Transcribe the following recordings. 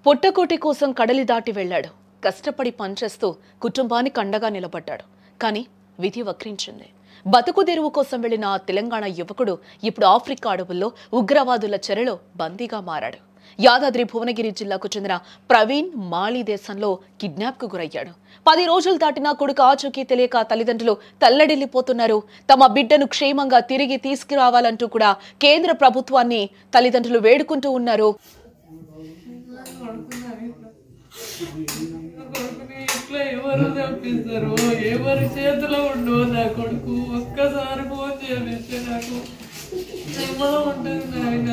పొట్టకోటి కోసం కడలి దాటి వెళ్లాడు. కష్టపడి పనిచేస్తూ కుటుంబానికి అండగా నిలబడ్డాడు. కానీ విధి వక్రించింది. బతుకు తెరువు కోసం వెళ్లిన తెలంగాణ యువకుడు ఇప్పుడు ఆఫ్రికా అడవుల్లో ఉగ్రవాదుల చెరలో బందీగా మారాడు. యాదాద్రి భువనగిరి జిల్లాకు చెందిన ప్రవీణ్ మాలి దేశంలో కిడ్నాప్కు గురయ్యాడు. 10 రోజులు దాటినా కొడుకు ఆచూకీ తెలియక తల్లిదండ్రులు తల్లడిల్లిపోతున్నారు. తమ బిడ్డను క్షేమంగా తిరిగి తీసుకురావాలంటూ కూడా కేంద్ర ప్రభుత్వాన్ని తల్లిదండ్రులు వేడుకుంటూ ఉన్నారు. ఎవరు తప్పిస్తారు, ఎవరి చేతిలో ఉండవు. నా కొడుకు ఒక్కసారి ఫోన్ చేపిస్తే నాకు ఉంటుంది. నాయన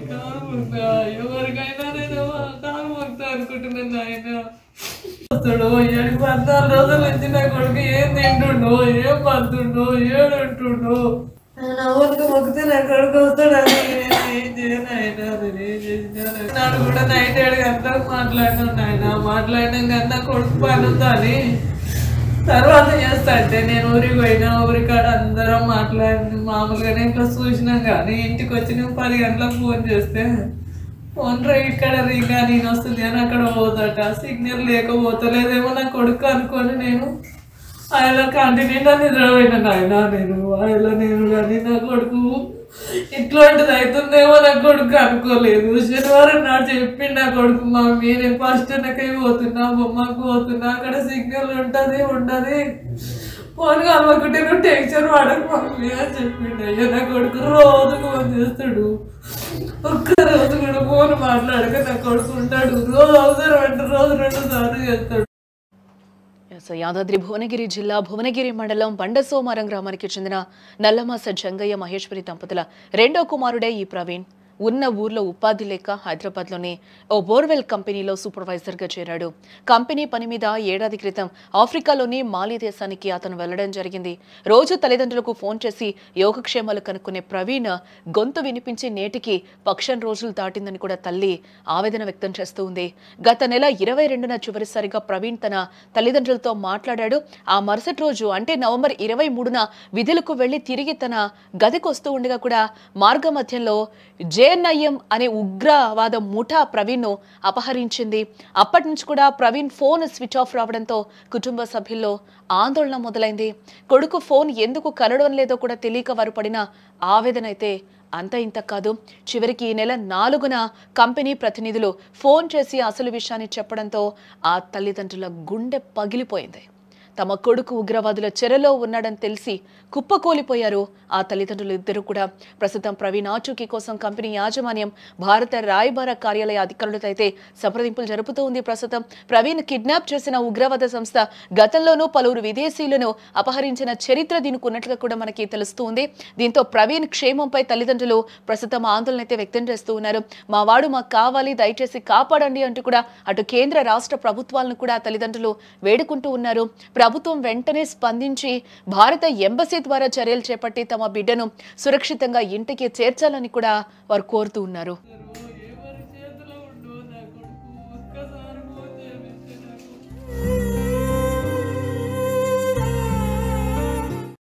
కాలు మొక్తా, ఎవరికైనా నేను కాలు మొక్తా అనుకుంటున్నాను. నాయన వస్తాడు 14 రోజుల నుంచి నా కొడుకు ఏం తింటుండో, ఏం పడుతుండో, ఏడుంటుండో. ఎవరికి మొక్కితే నా కొడుకు వస్తాడని ఏం చేయను. ఆయన ఏం చేసినా నాడు కూడా నైట్ 7 గంటలకు మాట్లాడినాను. ఆయన మాట్లాడినాం కానీ నా కొడుకు పని ఉందని తర్వాత చేస్తా అంటే నేను ఊరికి పోయినా. ఊరికాడ అందరం మాట్లాడి మామూలుగానే ఇట్లా చూసినాం. కానీ ఇంటికి వచ్చి నేను 10 గంటలకు ఫోన్ చేస్తే ఫోన్ ఇక్కడ రింగ్ అని నేను వస్తుంది అని అక్కడ పోతాట. సిగ్నల్ లేకపోతలేదేమో నా కొడుకు అనుకొని నేను ఆయన కంటిన్యూగా నిద్రపోయినాను. ఆయన నేను కానీ నా కొడుకు ఇట్లాంటిది అవుతుందేమో నా కొడుకు అనుకోలేదు. శనివారం నాడు చెప్పిండు నా కొడుకు, మమ్మీ నేను ఫస్ట్ వెనకై పోతున్నా, బొమ్మకు పోతున్నా, అక్కడ సిగ్నల్ ఉంటుంది ఉండదు, ఫోన్ కలవకుంటే నువ్వు టెన్షన్ పడకు మమ్మీ అని చెప్పిండు. అయ్యో నా కొడుకు రోజుకు ఫోన్ చేస్తాడు. ఒక్క రోజు కూడా ఫోన్ మాట్లాడక నా కొడుకు ఉంటాడు. రోజు అవసరం అంటే రోజు 2 సార్లు చేస్తాడు. యాదాద్రి భువనగిరి జిల్లా భువనగిరి మండలం బండసోమారం గ్రామానికి చెందిన నల్లమాస జంగయ్య మహేశ్వరి దంపతుల రెండో కుమారుడే ఈ ప్రవీణ్. ఉన్న ఊర్లో ఉపాధి లేక హైదరాబాద్లోని ఓ బోర్వెల్ కంపెనీలో సూపర్వైజర్గా చేరాడు. కంపెనీ పని మీద ఏడాది క్రితం ఆఫ్రికాలోని మాలి దేశానికి అతను వెళ్లడం జరిగింది. రోజు తల్లిదండ్రులకు ఫోన్ చేసి యోగక్షేమాలు కనుక్కునే ప్రవీణ్ గొంతు వినిపించి నేటికి 10 రోజులు దాటిందని కూడా తల్లి ఆవేదన వ్యక్తం చేస్తూ ఉంది. గత నెల 22న చివరిసారిగా ప్రవీణ్ తన తల్లిదండ్రులతో మాట్లాడాడు. ఆ మరుసటి రోజు అంటే నవంబర్ 23న విధులకు వెళ్లి తిరిగి తన గదికి వస్తూ ఉండగా కూడా మార్గ మధ్యంలో జేఎన్ఐఎం అనే ఉగ్రవాద ముఠా ప్రవీణ్ను అపహరించింది. అప్పటి నుంచి కూడా ప్రవీణ్ ఫోన్ స్విచ్ ఆఫ్ రావడంతో కుటుంబ సభ్యుల్లో ఆందోళన మొదలైంది. కొడుకు ఫోన్ ఎందుకు కలవడం లేదో కూడా తెలియక వారు పడిన ఆవేదన అయితే అంత ఇంత కాదు. చివరికి ఈ నెల 4న కంపెనీ ప్రతినిధులు ఫోన్ చేసి అసలు విషయాన్ని చెప్పడంతో ఆ తల్లిదండ్రుల గుండె పగిలిపోయింది. తమ కొడుకు ఉగ్రవాదుల చెరలో ఉన్నాడని తెలిసి కుప్పకూలిపోయారు ఆ తల్లిదండ్రులు ఇద్దరు కూడా. ప్రస్తుతం ప్రవీణ్ ఆచూకీ కోసం కంపెనీ యాజమాన్యం భారత రాయబార కార్యాలయ అధికారులతో అయితే సంప్రదింపులు జరుపుతూ ఉంది. ప్రస్తుతం ప్రవీణ్ కిడ్నాప్ చేసిన ఉగ్రవాద సంస్థ గతంలోనూ పలువురు విదేశీయులను అపహరించిన చరిత్ర దీనికి ఉన్నట్లుగా కూడా మనకి తెలుస్తూ ఉంది. దీంతో ప్రవీణ్ క్షేమంపై తల్లిదండ్రులు ప్రస్తుతం ఆందోళన అయితే వ్యక్తం చేస్తూ ఉన్నారు. మా వాడు మాకు కావాలి, దయచేసి కాపాడండి అంటూ కూడా అటు కేంద్ర రాష్ట్ర ప్రభుత్వాలను కూడా తల్లిదండ్రులు వేడుకుంటూ ఉన్నారు. ప్రభుత్వం వెంటనే స్పందించి భారత ఎంబసీ ద్వారా చర్యలు చేపట్టి తమ బిడ్డను సురక్షితంగా ఇంటికి చేర్చాలని కూడా వారు కోరుతూ ఉన్నారు.